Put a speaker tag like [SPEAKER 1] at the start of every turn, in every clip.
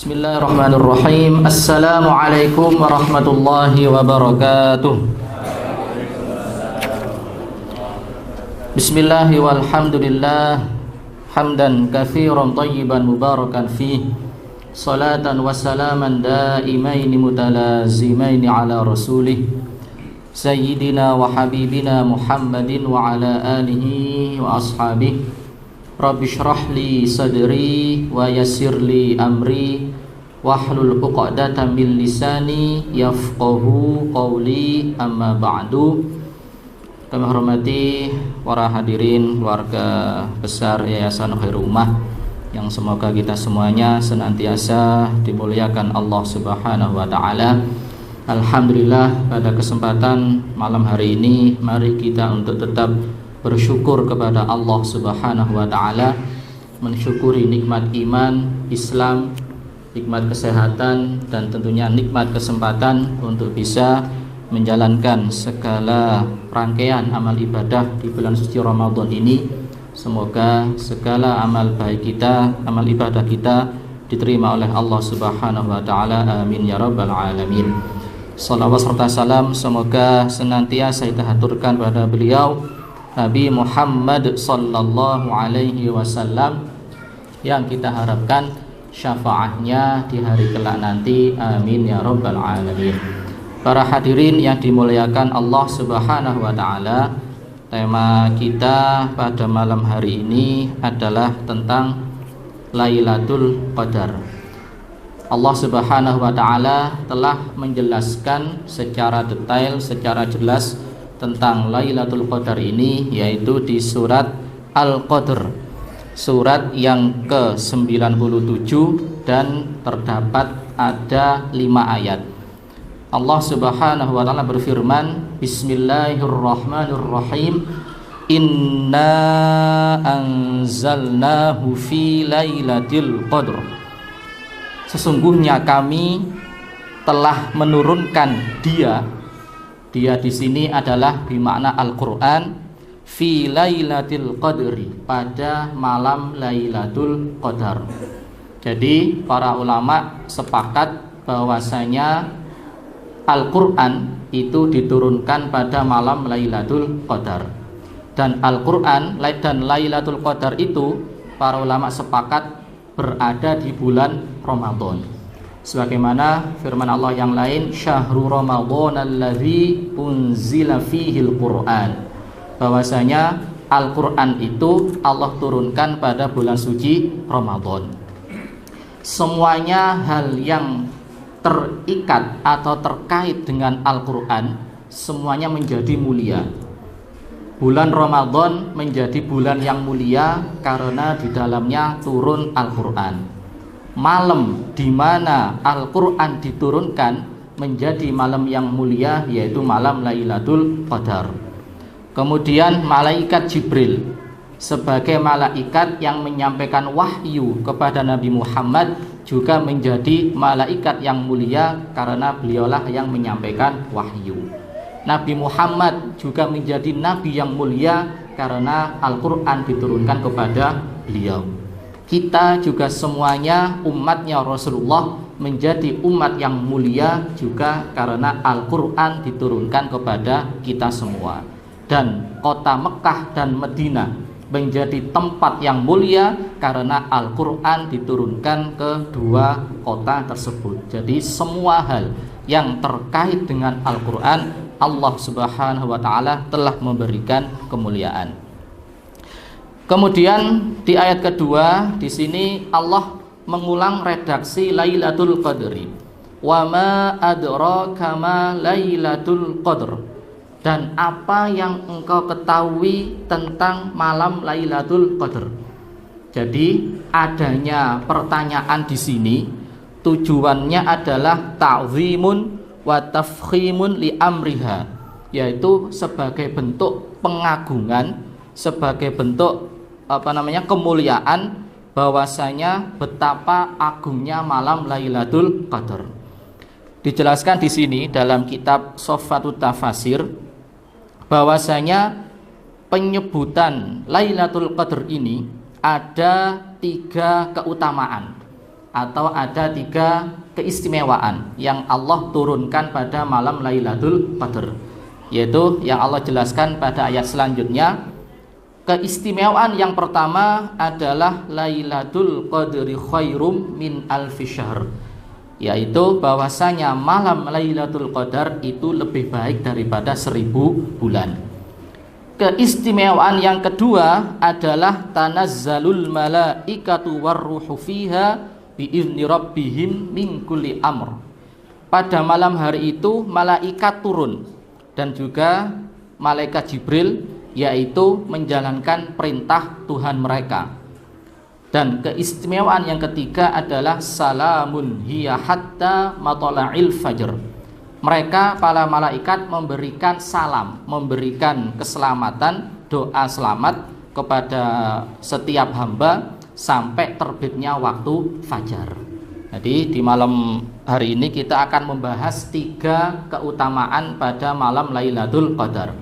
[SPEAKER 1] Bismillahirrahmanirrahim. Assalamualaikum warahmatullahi wabarakatuh. Bismillahi walhamdulillah. Hamdan katsiran thayyiban mubarakan fih. Salatan wa salaman daimaini mutalazimaini ala rasulih Sayyidina wa habibina Muhammadin wa ala alihi wa ashabihi. Rabbi shrah li sadri wa yassir li amri wahlul 'uqdatam min lisani yafqahu qawli, amma ba'du. Kami hormati para hadirin keluarga besar Yayasan Khairul Ummah yang semoga kita semuanya senantiasa dimuliakan Allah Subhanahu wa taala. Alhamdulillah, pada kesempatan malam hari ini mari kita untuk tetap bersyukur kepada Allah Subhanahu wa taala, mensyukuri nikmat iman, Islam, nikmat kesehatan, dan tentunya nikmat kesempatan untuk bisa menjalankan segala rangkaian amal ibadah di bulan suci Ramadan ini. Semoga segala amal baik kita, amal ibadah kita diterima oleh Allah Subhanahu wa taala. Amin ya rabbal alamin. Salawat serta salam semoga senantiasa kita haturkan pada beliau Nabi Muhammad sallallahu alaihi wasallam yang kita harapkan syafaatnya di hari kelak nanti. Amin ya rabbal alamin. Para hadirin yang dimuliakan Allah Subhanahu wa taala, tema kita pada malam hari ini adalah tentang Lailatul Qadar. Allah Subhanahu wa taala telah menjelaskan secara detail, secara jelas tentang Lailatul Qadar ini, yaitu di surat Al-Qadr, surat yang ke-97, dan terdapat ada 5 ayat. Allah Subhanahu wa taala berfirman, Bismillahirrahmanirrahim, Inna anzalnahu fi Lailatul Qadr. Sesungguhnya kami telah menurunkan dia di sini adalah bermakna Al-Qur'an, fi Lailatul Qadri, pada malam Lailatul Qadar. Jadi para ulama sepakat bahwasanya Al-Qur'an itu diturunkan pada malam Lailatul Qadar. Dan Al-Qur'an dan Lailatul Qadar itu para ulama sepakat berada di bulan Ramadan. Sebagaimana firman Allah yang lain, Syahrul Ramadan alladzi unzila fihil Qur'an, bahwasanya Al-Qur'an itu Allah turunkan pada bulan suci Ramadan. Semuanya hal yang terikat atau terkait dengan Al-Qur'an semuanya menjadi mulia. Bulan Ramadan menjadi bulan yang mulia karena di dalamnya turun Al-Qur'an. Malam di mana Al-Qur'an diturunkan menjadi malam yang mulia, yaitu malam Lailatul Qadar. Kemudian malaikat Jibril sebagai malaikat yang menyampaikan wahyu kepada Nabi Muhammad juga menjadi malaikat yang mulia karena beliaulah yang menyampaikan wahyu. Nabi Muhammad juga menjadi nabi yang mulia karena Al-Qur'an diturunkan kepada beliau. Kita juga semuanya umatnya Rasulullah menjadi umat yang mulia juga karena Al-Qur'an diturunkan kepada kita semua. Dan kota Mekah dan Madinah menjadi tempat yang mulia karena Al-Qur'an diturunkan ke 2 kota tersebut. Jadi semua hal yang terkait dengan Al-Qur'an, Allah Subhanahu wa taala telah memberikan kemuliaan. Kemudian di ayat kedua di sini Allah mengulang redaksi Lailatul Qadri. Wa ma adraka ma Lailatul Qadr. Dan apa yang engkau ketahui tentang malam Lailatul Qadr. Jadi adanya pertanyaan di sini tujuannya adalah ta'zimun wa tafkhimun li amriha, yaitu sebagai bentuk pengagungan, sebagai bentuk kemuliaan, bahwasanya betapa agungnya malam Lailatul Qadar. Dijelaskan di sini dalam kitab Shoffatut Tafasir bahwasanya penyebutan Lailatul Qadar ini ada 3 keutamaan. atau ada 3 keistimewaan yang Allah turunkan pada malam Lailatul Qadar, yaitu yang Allah jelaskan pada ayat selanjutnya. Keistimewaan yang pertama adalah Lailatul Qadri khairum min alfi syahr, yaitu bahwasanya malam Lailatul Qadar itu lebih baik daripada 1000 bulan. Keistimewaan yang kedua adalah tanazzalul malaikatu warruhu fiha biizni rabbihim min kulli amr. Pada malam hari itu malaikat turun dan juga malaikat Jibril, yaitu menjalankan perintah Tuhan mereka. Dan keistimewaan yang ketiga adalah salamun hiya hatta matla'il fajr. Mereka para malaikat memberikan salam, memberikan keselamatan, doa selamat kepada setiap hamba sampai terbitnya waktu fajar. Jadi di malam hari ini kita akan membahas 3 keutamaan pada malam Lailatul Qadar.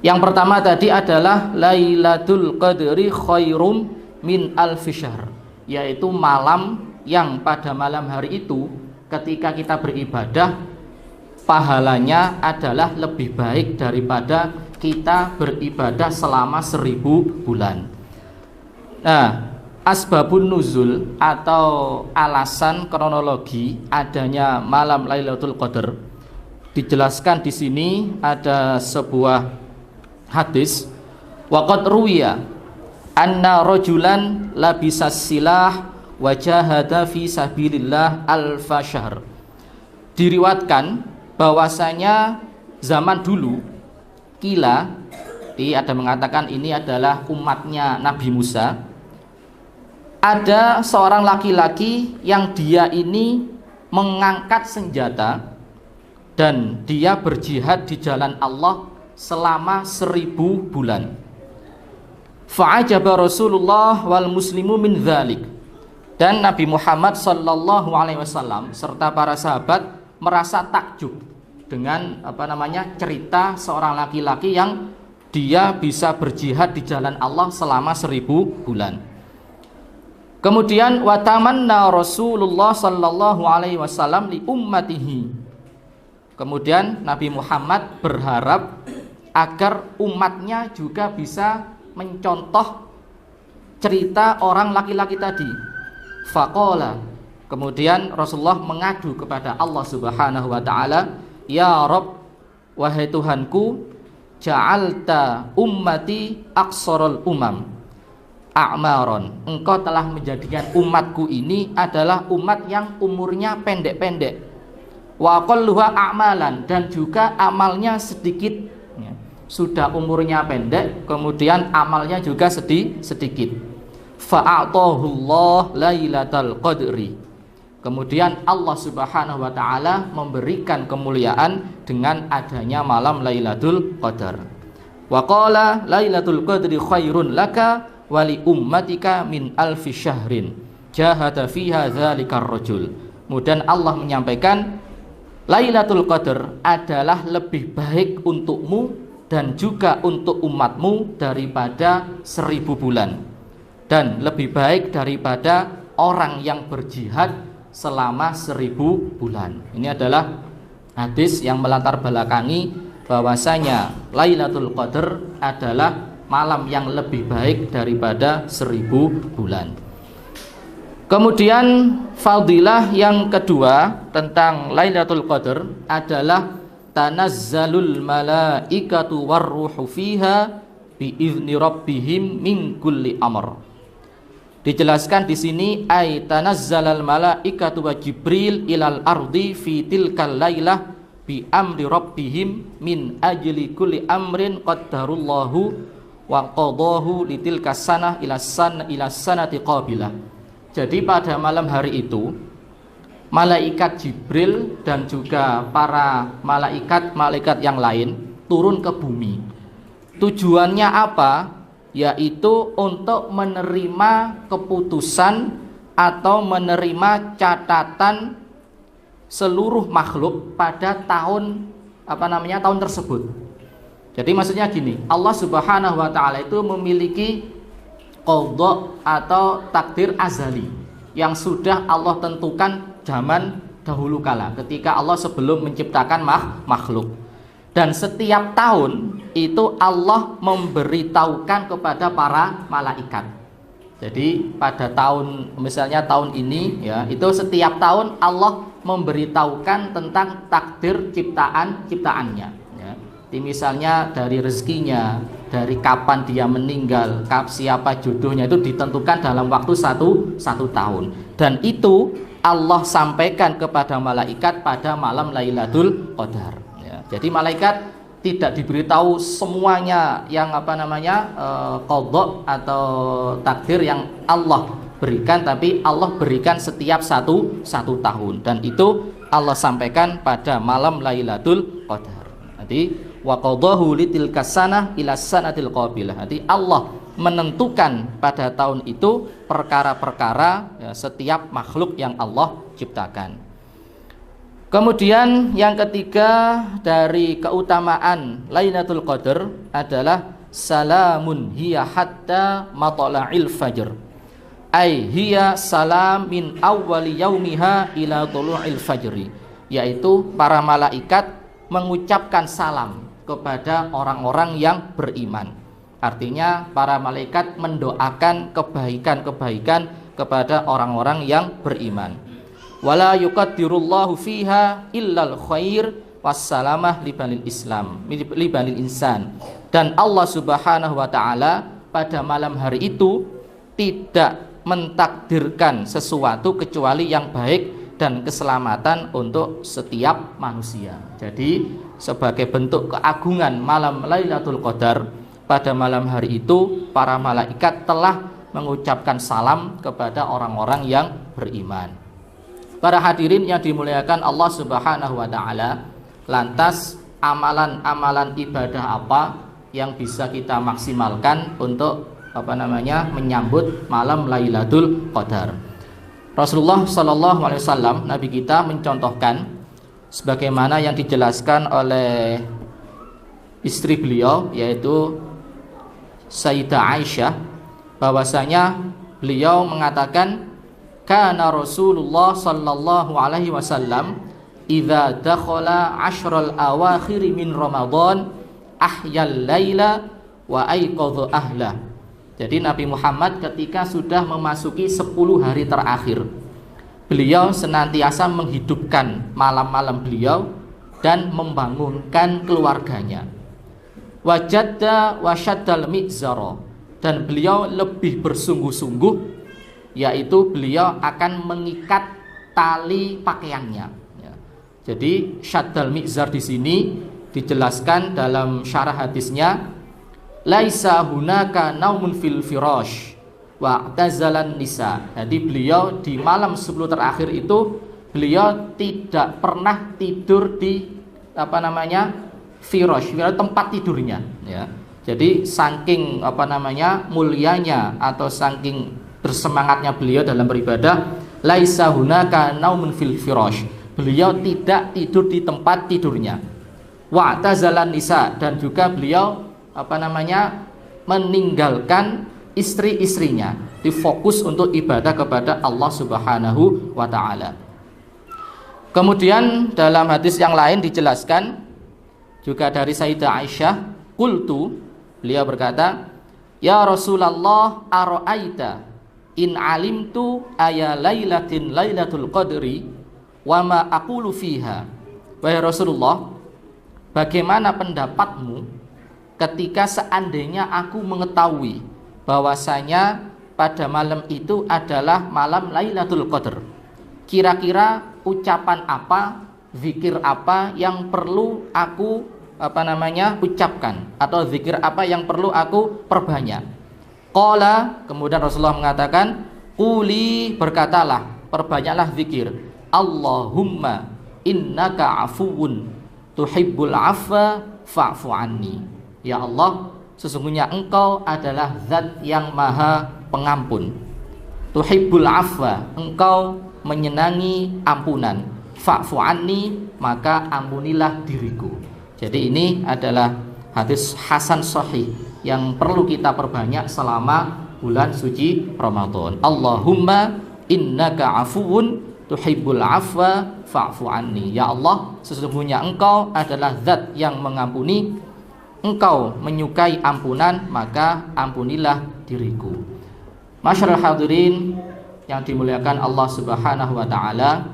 [SPEAKER 1] Yang pertama tadi adalah Lailatul Qadri khairum min alfi syahr, yaitu malam yang pada malam hari itu ketika kita beribadah pahalanya adalah lebih baik daripada kita beribadah selama 1000 bulan. Nah, asbabun nuzul atau alasan kronologi adanya malam Lailatul Qadar dijelaskan di sini. Ada sebuah hadis, waqad ruwiya anna rajulan labisas silah wa jahada fi sabilillah alfa syahr. Diriwatkan bahwasanya zaman dulu kila, ada mengatakan ini adalah umatnya Nabi Musa, ada seorang laki-laki yang dia ini mengangkat senjata dan dia berjihad di jalan Allah selama 1000 bulan. Fa'ajaba Rasulullah wal muslimu min dzalik. Dan Nabi Muhammad sallallahu alaihi wasallam serta para sahabat merasa takjub dengan cerita seorang laki-laki yang dia bisa berjihad di jalan Allah selama 1000 bulan. Kemudian watamanna Rasulullah sallallahu alaihi wasallam li ummatihi. Kemudian Nabi Muhammad berharap agar umatnya juga bisa mencontoh cerita orang laki-laki tadi. Faqala, kemudian Rasulullah mengadu kepada Allah Subhanahu wa taala, "Ya Rabb, wahai Tuhanku, ja'alta ummati aqsarul umam a'maron." Engkau telah menjadikan umatku ini adalah umat yang umurnya pendek-pendek. Wa aqalluha a'malan, dan juga amalnya sedikit. Sudah umurnya pendek, kemudian amalnya juga sedikit. Fa'atahullah lailatal qadri. Kemudian Allah Subhanahu wa taala memberikan kemuliaan dengan adanya malam Lailatul Qadar. Wa qala lailatul qadri khairun laka wali ummatika min alfi syahrin jahada fiha dzalikar rajul. Kemudian Allah menyampaikan Lailatul Qadar adalah lebih baik untukmu dan juga untuk umatmu daripada 1000 bulan, dan lebih baik daripada orang yang berjihad selama 1000 bulan. Ini adalah hadis yang melatar belakangi bahwasanya Lailatul Qadar adalah malam yang lebih baik daripada 1000 bulan. Kemudian fadilah yang kedua tentang Lailatul Qadar adalah tanazzalul malaikatu warruhu fiha biizni rabbihim min kulli amr. Dijelaskan di sini ay tanazzalal malaikatu wa Jibril ilal ardi fi tilkal lailah bi amri rabbihim min ajli kulli amrin qaddarullahu wa qadahu litilkas sanah ila sanati qabilah. Jadi pada malam hari itu malaikat Jibril dan juga para malaikat yang lain turun ke bumi. Tujuannya apa? Yaitu untuk menerima keputusan atau menerima catatan seluruh makhluk pada tahun tahun tersebut. Jadi maksudnya gini, Allah Subhanahu wa taala itu memiliki qadha atau takdir azali. yang sudah Allah tentukan zaman dahulu kala ketika Allah sebelum menciptakan makhluk. Dan setiap tahun itu Allah memberitahukan kepada para malaikat. Jadi pada tahun, misalnya tahun ini ya, itu setiap tahun Allah memberitahukan tentang takdir ciptaannya ya. Jadi misalnya dari rezekinya, dari kapan dia meninggal, siapa jodohnya, itu ditentukan dalam waktu satu tahun. Dan itu Allah sampaikan kepada malaikat pada malam Lailatul Qadar. Jadi malaikat tidak diberitahu semuanya yang qadha atau takdir yang Allah berikan, tapi Allah berikan setiap satu tahun, dan itu Allah sampaikan pada malam Lailatul Qadar. Jadi wa qadahu litilka sanah ila sanatil qabilah. Jadi Allah menentukan pada tahun itu perkara-perkara ya, setiap makhluk yang Allah ciptakan. Kemudian yang ketiga dari keutamaan Lailatul Qadar adalah salamun hiya hatta matla'il fajr. Ai hiya salam min awwali yaumiha ila tulu'il fajri. Yaitu para malaikat mengucapkan salam kepada orang-orang yang beriman. Artinya para malaikat mendoakan kebaikan-kebaikan kepada orang-orang yang beriman. Wala yuqaddirullahu fiha illal khair wassalamah libanil Islam, libanil insan. Dan Allah Subhanahu wa taala pada malam hari itu tidak mentakdirkan sesuatu kecuali yang baik dan keselamatan untuk setiap manusia. Jadi sebagai bentuk keagungan malam Lailatul Qadar, pada malam hari itu para malaikat telah mengucapkan salam kepada orang-orang yang beriman. Para hadirin yang dimuliakan Allah Subhanahu wa taala, lantas amalan-amalan ibadah apa yang bisa kita maksimalkan untuk menyambut malam Lailatul Qadar? Rasulullah sallallahu alaihi wasallam, nabi kita, mencontohkan sebagaimana yang dijelaskan oleh istri beliau yaitu Sayyidah Aisyah, bahwasanya beliau mengatakan kana Rasulullah sallallahu alaihi wasallam idza dakhala ashral awakhir min Ramadan ahyal laila wa aiqadha ahla. Jadi Nabi Muhammad ketika sudah memasuki 10 hari terakhir, beliau senantiasa menghidupkan malam-malam beliau dan membangunkan keluarganya. Wajadda wasyaddal mizara, dan beliau lebih bersungguh-sungguh, yaitu beliau akan mengikat tali pakaiannya. Ya. Jadi syaddal mizar di sini dijelaskan dalam syarah hadisnya, laisa hunaka naumun fil firash wa tazalan nisa. Jadi beliau di malam 10 terakhir itu beliau tidak pernah tidur di firash, tempat tidurnya. Ya. Jadi saking mulianya atau saking bersemangatnya beliau dalam beribadah, laisa hunaka naumun fil firash, beliau tidak tidur di tempat tidurnya. Wa tazalan nisa, dan juga beliau meninggalkan istri-istrinya, difokus untuk ibadah kepada Allah Subhanahu wa taala. Kemudian dalam hadis yang lain dijelaskan juga dari Sayyidah Aisyah, qultu, beliau berkata, ya Rasulullah ara'aita in alimtu aya lailatin lailatul qadri wa ma aqulu fiha. Wahai Rasulullah, bagaimana pendapatmu ketika seandainya aku mengetahui bahwasanya pada malam itu adalah malam Lailatul Qadar? Kira-kira ucapan apa, zikir apa yang perlu aku ucapkan, atau zikir apa yang perlu aku perbanyak? Qala, kemudian Rasulullah mengatakan, quli, berkatalah, perbanyaklah zikir, Allahumma innaka afuwun tuhibbul afwa fa'fu anni. Ya Allah, sesungguhnya engkau adalah zat yang maha pengampun. Tuhibbul afwa, engkau menyenangi ampunan. Fa'fu anni, maka ampunilah diriku. Jadi ini adalah hadis hasan sahih yang perlu kita perbanyak selama bulan suci Ramadan. Allahumma innaka afuwun tuhibbul afwa fa'fu anni. Ya Allah, sesungguhnya Engkau adalah zat yang mengampuni, Engkau menyukai ampunan, maka ampunilah diriku. Masyarul hadirin yang dimuliakan Allah Subhanahu wa taala,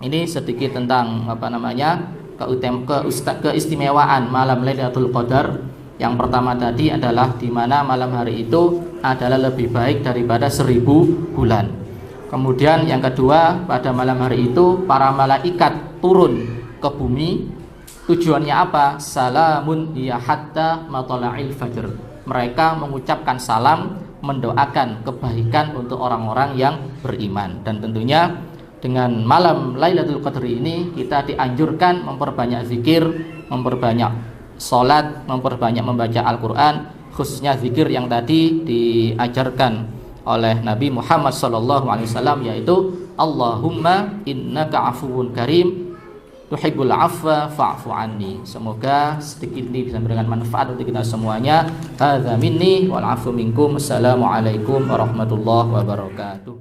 [SPEAKER 1] ini sedikit tentang keistimewaan malam Lailatul Qadar. Yang pertama tadi adalah di mana malam hari itu adalah lebih baik daripada 1000 bulan. Kemudian yang kedua, pada malam hari itu para malaikat turun ke bumi. Tujuannya apa? Salamun hiya hatta matla'il fajr. Mereka mengucapkan salam, mendoakan kebaikan untuk orang-orang yang beriman. Dan tentunya dengan malam Lailatul Qadar ini kita dianjurkan memperbanyak zikir, memperbanyak salat, memperbanyak membaca Al-Qur'an, khususnya zikir yang tadi diajarkan oleh Nabi Muhammad SAW, yaitu Allahumma innaka afuwun karim tuhibbul afwa fa'fu anni. Semoga sedikit ini bisa memberikan manfaat untuk kita semuanya. Hadza minni wal afu minkum. Assalamualaikum warahmatullahi wabarakatuh.